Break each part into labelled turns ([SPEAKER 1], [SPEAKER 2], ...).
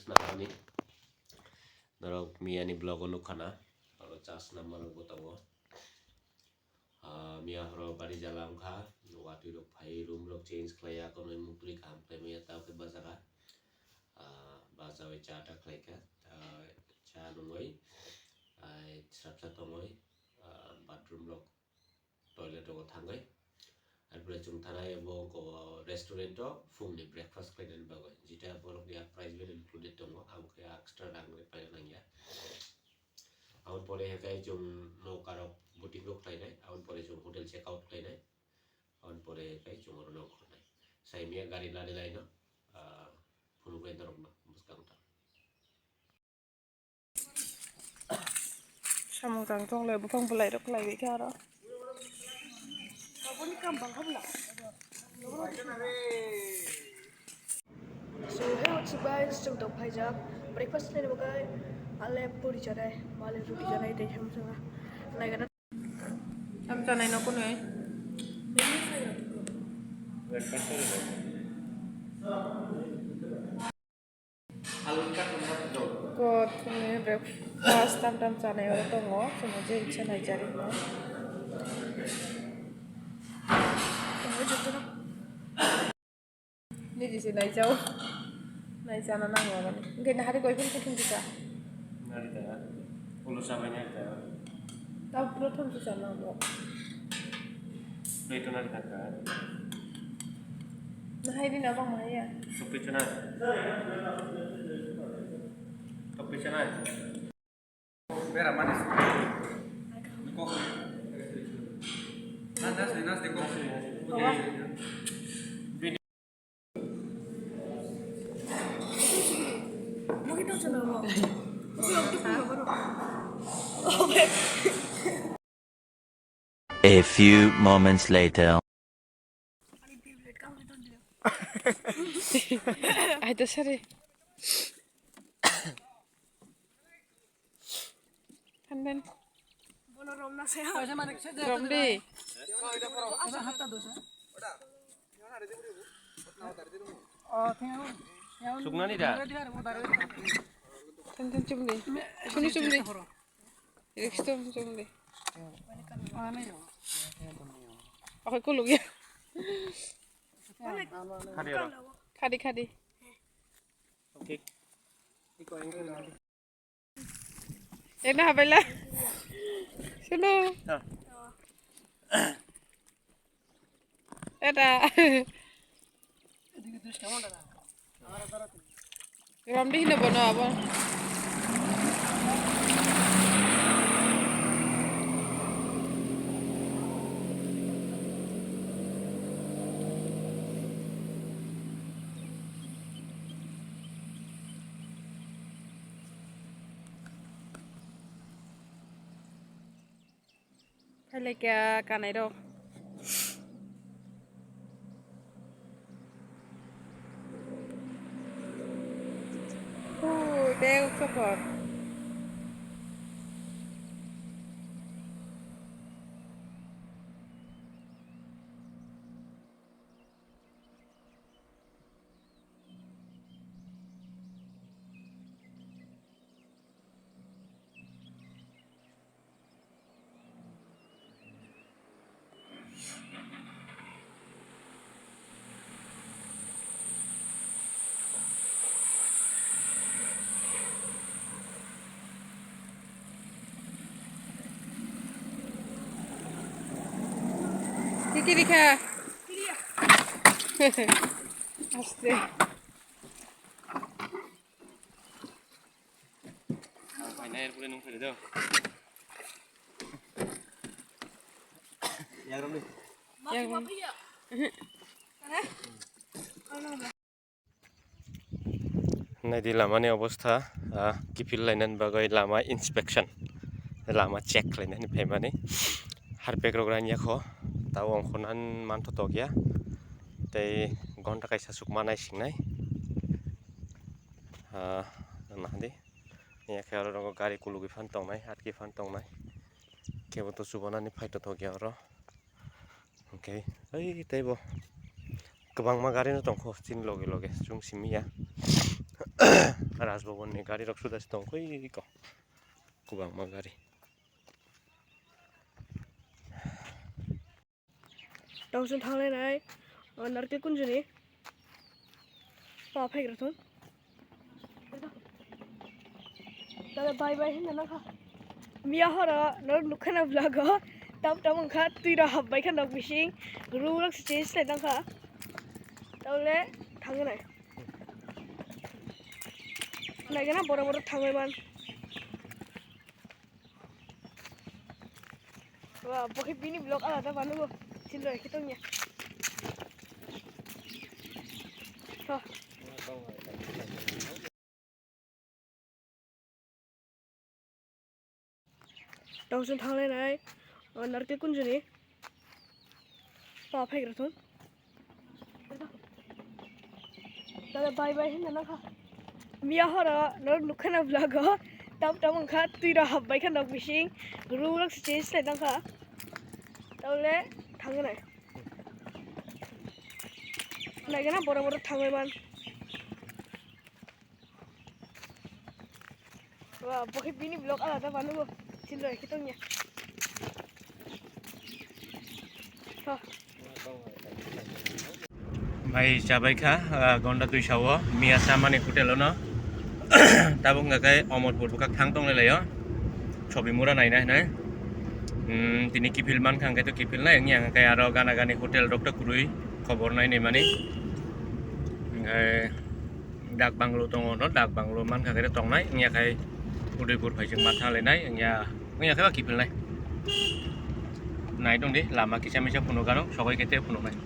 [SPEAKER 1] nangani narok miani blog onu khana aro chas number botango mia horo bari jalam kha wati rok phai room rok change khlaya kono mukli kam pemia ta ke bazara bazawe cha ta khlaika cha nungoi srapsa tongoi bathroom rok toilet rok thangai arpore chung thanai ebo ko restaurant ro fungni breakfast khlainan bagoi jita borok ya price ben included tongo amke extra rang re pai nangya aun pore hekai chung no karok booking rok khlainai aun pore chung hotel check out khlainai aun pore hekai chung ro no khlai sai mia gari lade laino phunu kai dorok na muskang ta
[SPEAKER 2] samung tang tong le bufang belai rok lai wi karo aboni kam bang habla so hey what's up guys chung tong phai jak breakfast le bagai ale puri janai male roti janai dei ham sanga nai gana am janai no kono ai breakfast ko thune breakfast tam janai ora tongo somo je ichha nai jari no ni disi nai jauh nai jana nango bani ngai na hari koi pun kuthum bisa
[SPEAKER 1] nari ta ulo sabanya ta
[SPEAKER 2] ta prothom bisa nango
[SPEAKER 1] itu nari ta ka
[SPEAKER 2] na hai din abang maya
[SPEAKER 1] topi chana
[SPEAKER 3] Espera, manes. Coge. Nas de coge.
[SPEAKER 2] Mo kita sana mo.
[SPEAKER 4] A few moments later.
[SPEAKER 2] Ay, to sorry. And then Rom di.
[SPEAKER 1] sukna ni da
[SPEAKER 2] Ten chum di. Suni chum di. Rikstom chum di. Aku kulung ya. Khadi.
[SPEAKER 1] okay
[SPEAKER 2] Enak bela. Suno. Ada. Rom di hina bono apa? Hay là cả này đâu. Đeo cho còn. Kiki dikha. Aste.
[SPEAKER 1] Nair pura nung pura do. Yang rom di.
[SPEAKER 2] Yang
[SPEAKER 1] Nai di lama ni অবস্থা kipil lainan bagai lama inspection lama check lainan ni phaimani harpek rogran yakho taw ongkhonan manthotok ya tei gonta kaisa sukmanai singnai nahdi ya khelo ro gari kulugi fan tongnai atki fan tongnai kebo to subonani phaito thokya ro okay ei teibo kwbangma gari no tongkho chin loge loge chung simia राजभवननि गारि रक सुदास दं खैक गोबांमा गारि
[SPEAKER 2] दाउजों थांलायनाय नारकेल कुन्जनि माबा फैग्राथन दादा bye bye होनना नाखा मिया हरा नर नुखाना ब्लागा ताब ताब अंखा तुइरा हाबबाय खाना बिसिं रुलक स्टेज लाय नाखा तावले थांगोनाय नायगोना बरा बरा थांबायमान wah pokoknya bini blok ala tak panu silo kita nya toh दाउजों थांलायनाय नारकेल कुन्जनि माबा फैग्राथन दादा बाय बाय होनना नाखा मिया हरा नर नुखाना ब्लागा ताब ताब अंखा तुइरा हाबबाय खाना बिसिं रुलक स्टेज लाय नाखा तावले थांगोनाय नायगोना बरा बरा थांबायमान wah pokoknya bini blok ala tak panu silo kita nya toh
[SPEAKER 1] भाइ जाबायखा गन्दा दुइसाव मिया सामानि हटेलावनो ताबुं गाय अमरपुर बुका थां दंलायलायो छबिमुरा नायना है तिनि किफिल मान खांगे तो किफिल ना एंगिया गाय आरो गाना गानि हटेल डक्टर कुरुई खबर नायनै माने डाक बांगलो दङ न डाक बांगलो मान खागे दंनाय एंगिया गाय उदयपुर फाइजों माथा लायनाय एंगिया एंगिया गाय किफिल नाय दं दि लामा किसा मिसा फुनो गानो सबाय केते फुनो नाय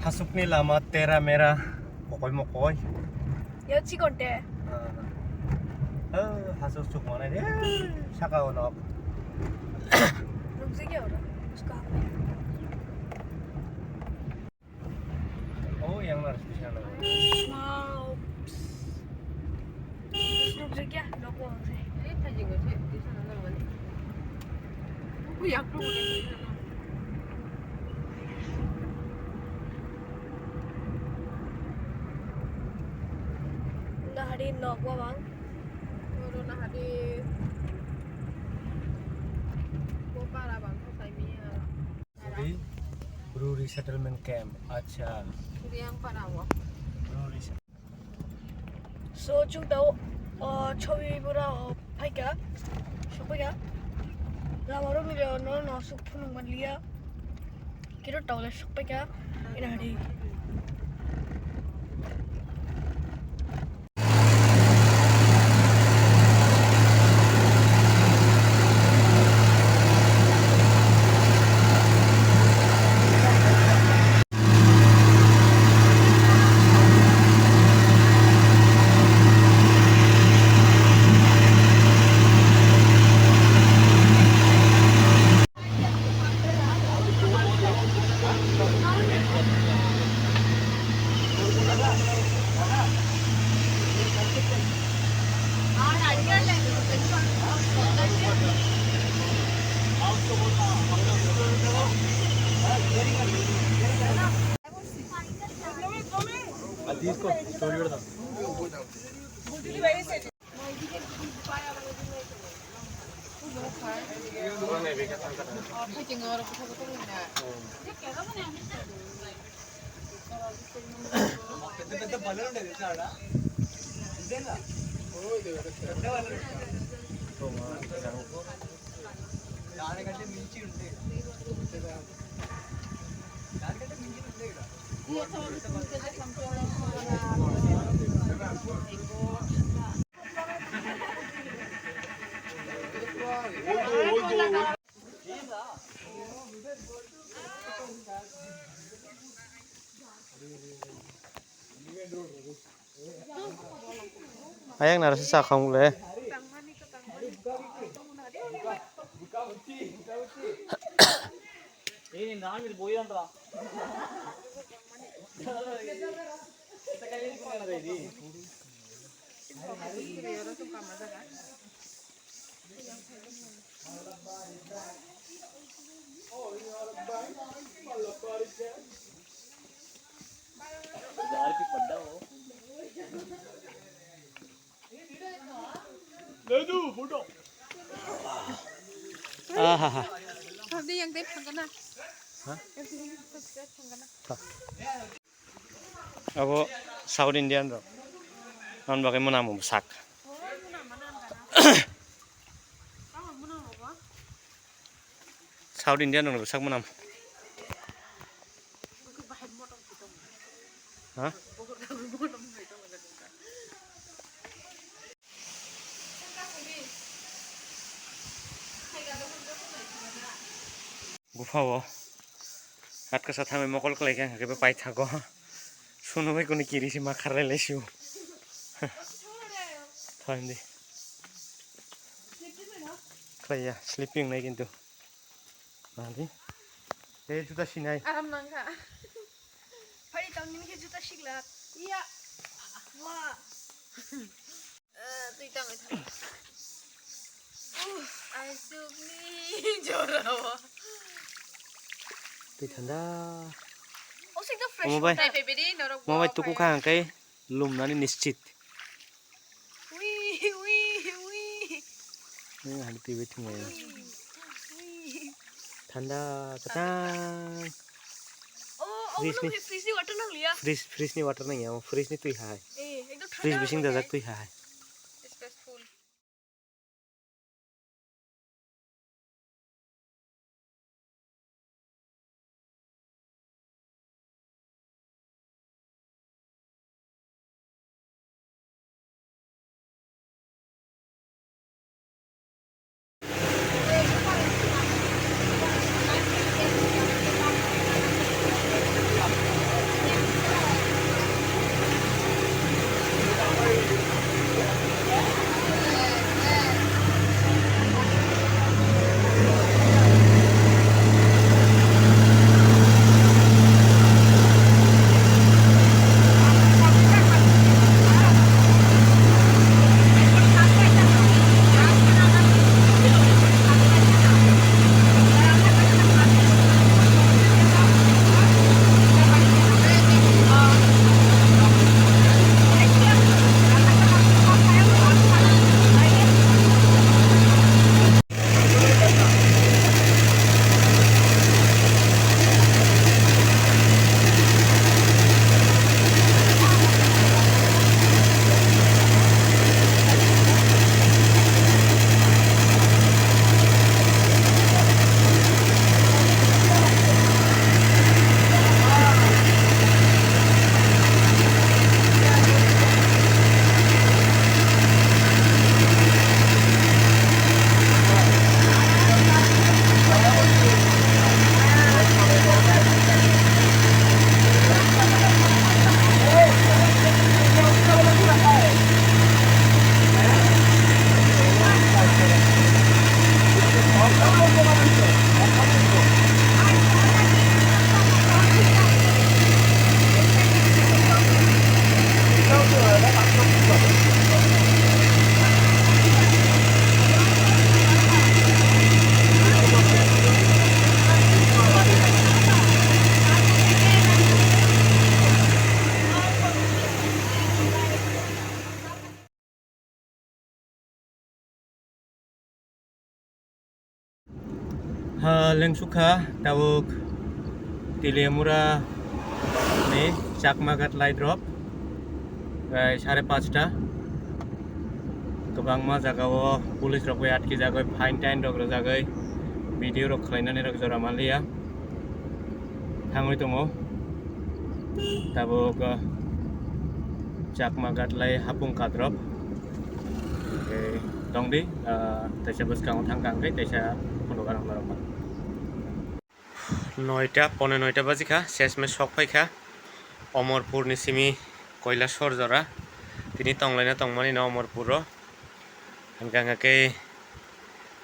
[SPEAKER 1] Hasukni lama tera mera mokoy mokoy
[SPEAKER 2] ya cikonte
[SPEAKER 1] hasuk cuk mana deh saka onok
[SPEAKER 2] rugzi kya ora uska
[SPEAKER 1] oh yang harus di sana
[SPEAKER 2] wow rugzi kya loko se yak hari nok wa bang oro na hari ko para bang ko sai mi
[SPEAKER 1] Ruri settlement camp acha
[SPEAKER 2] yang para wa
[SPEAKER 1] Ruri
[SPEAKER 2] so chung tau chobi bura phaika sopaga lamaro video no no suk phunu manlia kiro tawle sopaga ina hari
[SPEAKER 1] తీసుకో story పెడదాం పెద్ద బల్లలు ఉండేది ఆడ ఇదేనా దానికంటే మించి ఉంటే దానికంటే మించి ఉంటే ayang narasi sakang le ini naan itu boyan ra kita kali ini kemana tadi orang tuh kamar kan
[SPEAKER 5] Ahaha.
[SPEAKER 6] Nanti yang tip thằng na.
[SPEAKER 5] Hah?
[SPEAKER 6] Yang tip thằng na.
[SPEAKER 5] Abo South Indian ro. Non bagai mana mau sak. South Indian dong sak mana? Hah? Gufawo. At kasat kami mokol ko lagi kabe pai thago. Suno bai kuni kiri si makar lesu. Thandi. Kaya sleeping naik itu. Nanti. Juta sinai.
[SPEAKER 6] Aram nangka.
[SPEAKER 2] Hari tahun ini ke juta siglak. Iya. Wah.
[SPEAKER 6] Tui tang itu. Aisuk nih jorawa.
[SPEAKER 5] Tui thanda.
[SPEAKER 2] Oh, sih itu fresh.
[SPEAKER 5] Mau bai.
[SPEAKER 6] Nai pebedi norok.
[SPEAKER 5] Mau bai tuku kang kai lum nani nischit.
[SPEAKER 2] Wih.
[SPEAKER 5] Ini hal tiba tinggal. Thanda katang.
[SPEAKER 2] Oh,
[SPEAKER 5] Freeze
[SPEAKER 2] belum
[SPEAKER 5] nih.
[SPEAKER 2] freeze ni water nang liya.
[SPEAKER 5] Freeze ni water नहीं है वो freeze नहीं तुई है
[SPEAKER 2] एकदम
[SPEAKER 5] freeze Bishing दादा तुई है
[SPEAKER 6] Stressful.
[SPEAKER 5] Lengsuka tabuk Tiliamura nih Chakmagat light drop guys 5:30 गोबां मा जागाव पुलिस रक आटकी जागय फाइन टाइन रक जागय भिडिअ रक खालायनानै रक जरा मालिया थाङै दङ tabuk Chakmagat lai hapung kadrop dongdi taisa buskang thangkang kai taisa phundogarang larama 9টা 9:15 বাজিখা শেষমে শক ফাইখা অমরপুরনি সিমি কৈলাসর জরা তিনি তংলাইনা তংমানি না অমরপুর হানগাঙ্গাকে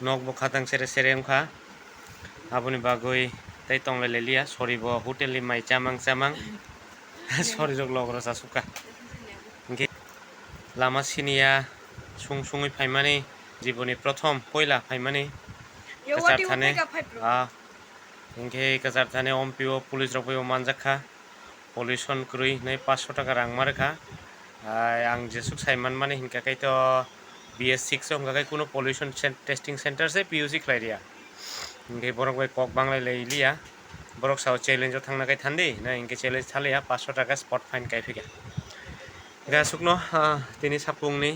[SPEAKER 5] নক বখাতাং সেরে সেরে আমখা আপনি বাগৈ তাই তংলাই লেলিয়া সরিব হোটেলনি মাই চামাং চামাং সরি জগ লগর সাসুকা লামা সিনিয়া সুং সুङै फाइमानि जीवननि प्रथम पयला फाइमानि
[SPEAKER 2] Yo, what do you think of
[SPEAKER 5] इनके कजार थाने ओमपीओ पुलिस रफायो मानजाखा पल्यूशन क्रुई नै 500 टाका रां मारखा आं जेसुक साइमान माने हिनका कई तो BS6 हमका कई कुनो पल्यूशन टेस्टिंग सेंटर से PUC खलाइरिया इनके बरक भाई कक बांगलाय लैलिया बरक साव चैलेंज थांना कई थांदी ना इनके चैलेंज थालिया 500 टाका स्पॉट फाइन कई फैगा गा सुकनो तिनी सापुंगनि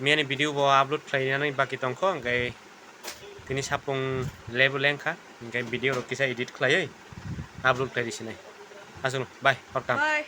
[SPEAKER 5] मियानि भिडियो बो आपलोड खालायनानै बाकी दंखो ओंखाय तिनी सापुं लेबु लेंखा ओंखाय भिडियो रकिसा एडिट खालायै आपलोड खालायदिसिनाय आसुन बाय हरकाम
[SPEAKER 2] बाय